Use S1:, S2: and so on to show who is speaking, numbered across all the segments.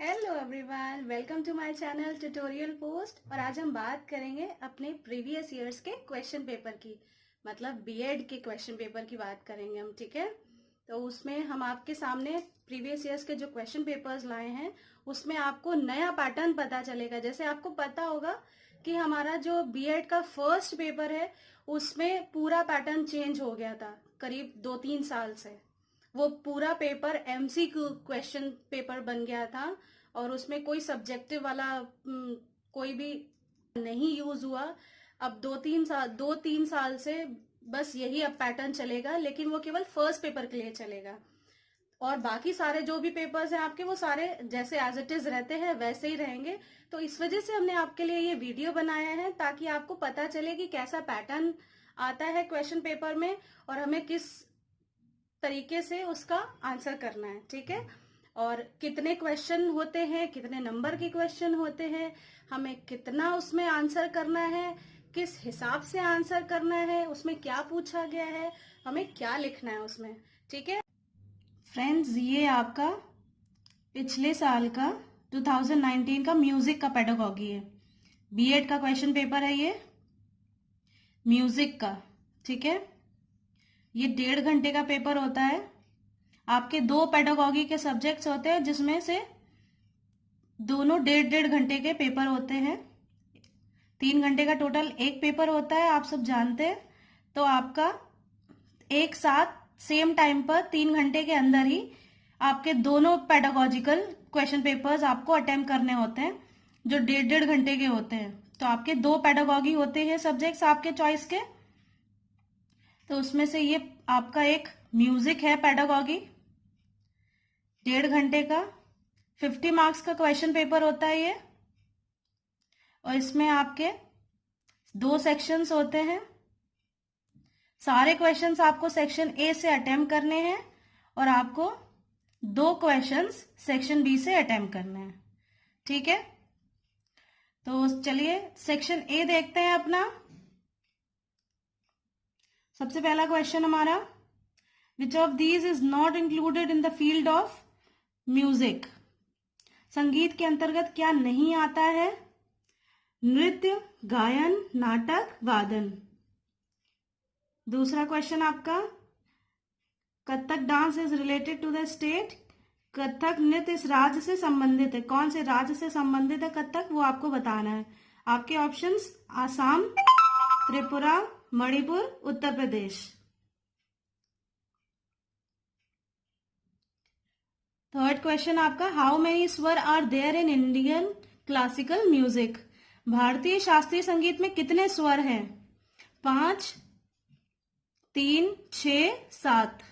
S1: Hello everyone, welcome to my channel tutorial post. और आज हम बात करेंगे अपने प्रीवियस ईयर्स के क्वेश्चन पेपर की, मतलब बीएड के क्वेश्चन पेपर की बात करेंगे हम। ठीक है, तो उसमें हम आपके सामने प्रीवियस ईयर्स के जो क्वेश्चन पेपर्स लाए हैं उसमें आपको नया पैटर्न पता चलेगा। जैसे आपको पता होगा कि हमारा जो बीएड का फर्स्ट पेपर है उसमें पूरा पैटर्न चेंज हो गया था करीब 2-3 साल से। वो पूरा पेपर एमसीक्यू क्वेश्चन पेपर बन गया था और उसमें कोई सब्जेक्टिव वाला कोई भी नहीं यूज हुआ। अब 2-3 साल से बस यही अब पैटर्न चलेगा, लेकिन वो केवल फर्स्ट पेपर के लिए चलेगा। और बाकी सारे जो भी पेपर्स हैं आपके, वो सारे जैसे एज इट इज रहते हैं वैसे ही रहेंगे। तो इस वजह से हमने आपके लिए ये वीडियो बनाया है ताकि आपको पता चले कि कैसा पैटर्न आता है क्वेश्चन पेपर में और हमें किस तरीके से उसका आंसर करना है। ठीक है, और कितने क्वेश्चन होते हैं, कितने नंबर के क्वेश्चन होते हैं, हमें कितना उसमें आंसर करना है, किस हिसाब से आंसर करना है, उसमें क्या पूछा गया है, हमें क्या लिखना है उसमें। ठीक है फ्रेंड्स, ये आपका पिछले साल का 2019 का म्यूजिक का पेडागॉजी है। बीएड का क्वेश्चन पेपर है ये म्यूजिक का। ठीक है, ये 1.5 घंटे का पेपर होता है। आपके 2 पेडागॉजी के सब्जेक्ट्स होते हैं जिसमें से दोनों 1.5 घंटे के पेपर होते हैं। 3 घंटे का टोटल एक पेपर होता है, आप सब जानते हैं। तो आपका एक साथ सेम टाइम पर 3 घंटे के अंदर ही आपके दोनों पेडागॉजिकल क्वेश्चन पेपर्स आपको अटेम्प्ट करने होते हैं जो 1.5 घंटे के होते हैं। तो आपके 2 पेडागॉजी होते हैं सब्जेक्ट्स आपके चॉइस के। तो उसमें से ये आपका एक म्यूजिक है पेडागॉजी, 1.5 घंटे का 50 मार्क्स का क्वेश्चन पेपर होता है ये। और इसमें आपके 2 सेक्शंस होते हैं। सारे क्वेश्चंस आपको सेक्शन ए से अटेम्प्ट करने हैं और आपको 2 क्वेश्चंस सेक्शन बी से अटेम्प्ट करने हैं। ठीक है, तो चलिए सेक्शन ए देखते हैं अपना। सबसे पहला क्वेश्चन हमारा, which of these is not included in the field of music. संगीत के अंतर्गत क्या नहीं आता है? नृत्य, गायन, नाटक, वादन। दूसरा क्वेश्चन आपका, Kathak dance is related to the state. Kathak नृत्य इस राज्य से संबंधित है। कौन से राज्य से संबंधित है कथक, वो आपको बताना है। आपके options Assam, Tripura, Manipur, Uttar Pradesh. Third question आपका, how many swar are there in Indian classical music. भारतीय शास्त्रीय संगीत में कितने स्वर हैं? 5, 3, 6, 7।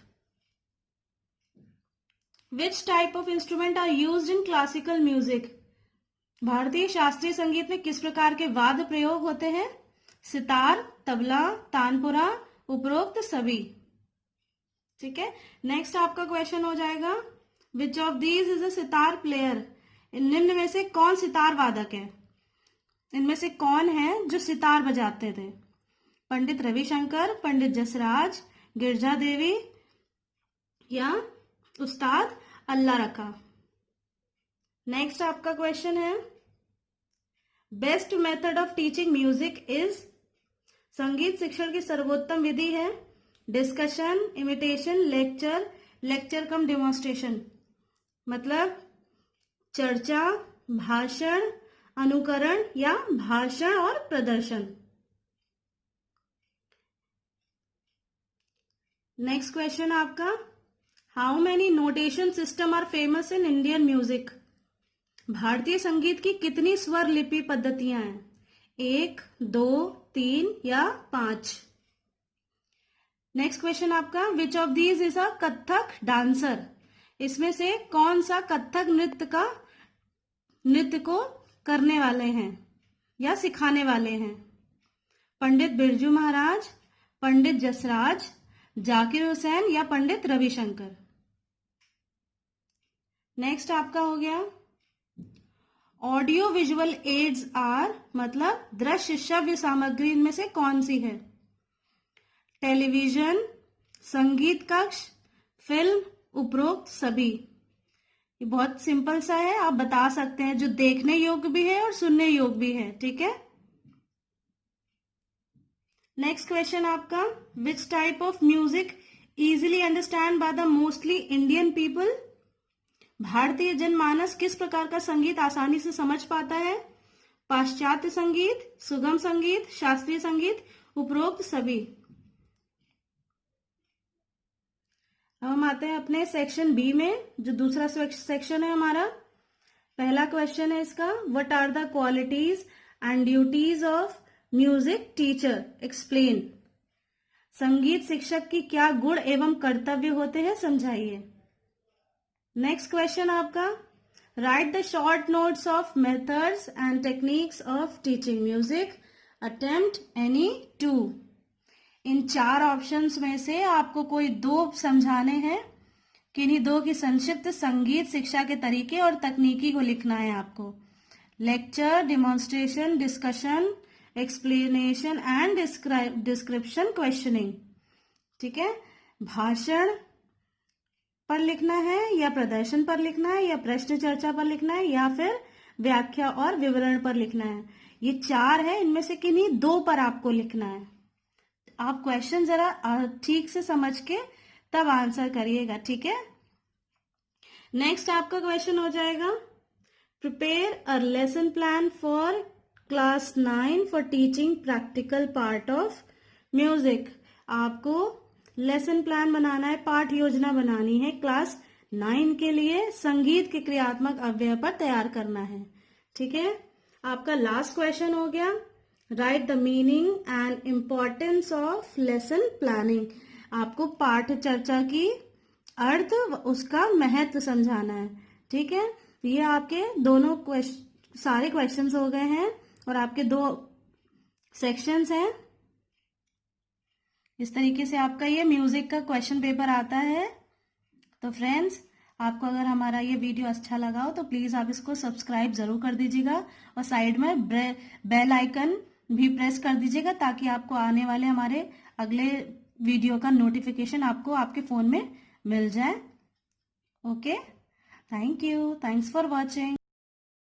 S1: Which type of instrument are used in classical music. भारतीय शास्त्रीय संगीत में किस प्रकार के वाद्य प्रयोग होते हैं? सितार, तबला, तानपुरा, उपरोक्त सभी। ठीक है, नेक्स्ट आपका क्वेश्चन हो जाएगा, which of these is a sitar player. निम्न में से कौन सितार वादक है? इनमें से कौन है जो सितार बजाते थे? पंडित रविशंकर, पंडित जसराज, गिरजा देवी या उस्ताद अल्लाह रखा। नेक्स्ट आपका क्वेश्चन है, best method of teaching music is. संगीत शिक्षण की सर्वोत्तम विधि है discussion, imitation, lecture, lecture cum demonstration. मतलब चर्चा, भाषण, अनुकरण या भाषण और प्रदर्शन। नेक्स्ट क्वेश्चन आपका, how many notation system are famous in Indian music. भारतीय संगीत की कितनी स्वर लिपि पद्धतियां हैं? 1, 2, 3 या 5। नेक्स्ट क्वेश्चन आपका, which of these is a Kathak dancer. इसमें से कौन सा कथक नृत्य को करने वाले हैं या सिखाने वाले हैं? पंडित बिरजू महाराज, पंडित जसराज, जाकिर हुसैन या पंडित रविशंकर। नेक्स्ट आपका हो गया, ऑडियो विजुअल एड्स आर, मतलब दृश्य श्रव्य सामग्री इनमें से कौन सी है? टेलीविजन, संगीत कक्ष, फिल्म, उपरोक्त सभी। ये बहुत सिंपल सा है, आप बता सकते हैं, जो देखने योग्य भी है और सुनने योग्य भी है, ठीक है। नेक्स्ट क्वेश्चन आपका, विच type of music easily understand by the mostly Indian people. भारतीय जनमानस किस प्रकार का संगीत आसानी से समझ पाता है। पाश्चात्य संगीत, सुगम संगीत, शास्त्रीय संगीत, उपरोक्त सभी। अब हम आते हैं अपने सेक्शन बी में, जो दूसरा सेक्शन है हमारा। पहला क्वेश्चन है इसका, what are the qualities and duties of music teacher, explain. संगीत शिक्षक की क्या गुण एवं कर्तव्य होते हैं, समझाइए। नेक्स्ट क्वेश्चन आपका, right the short notes of methods and techniques of teaching music, attempt any two. In 4 options में से आपको कोई 2 समझाने हैं, किन्हीं 2 की संक्षिप्त संगीत शिक्षा के तरीके और तकनीकी को लिखना है आपको। Lecture, demonstration, discussion, explanation and description, questioning, ठीक है। भाषण पर लिखना है या प्रदर्शन पर लिखना है या प्रश्न चर्चा पर लिखना है या फिर व्याख्या और विवरण पर लिखना है। ये 4 है, इनमें से किन्हीं 2 पर आपको लिखना है। आप क्वेश्चन जरा ठीक से समझ के तब आंसर करिएगा, ठीक है। नेक्स्ट आपका क्वेश्चन हो जाएगा, prepare a lesson plan for class 9 for teaching practical part of music. आपको लेसन प्लान बनाना है, पाठ योजना बनानी है, क्लास 9 के लिए संगीत के क्रियात्मक अव्यय पर तैयार करना है, ठीक है। आपका लास्ट क्वेश्चन हो गया, right the meaning and importance of lesson planning. आपको पाठ चर्चा की अर्थ, उसका महत्व समझाना है, ठीक है। ये आपके दोनों सारे क्वेश्चंस हो गए हैं और आपके 2 सेक्शंस हैं। इस तरीके से आपका ये म्यूजिक का क्वेश्चन पेपर आता है। तो फ्रेंड्स, आपको अगर हमारा ये वीडियो अच्छा लगा हो तो प्लीज आप इसको सब्सक्राइब जरूर कर दीजिएगा और साइड में बेल आइकन भी प्रेस कर दीजिएगा, ताकि आपको आने वाले हमारे अगले वीडियो का नोटिफिकेशन आपको आपके फोन में मिल जाए। Okay, thank you, thanks for watching.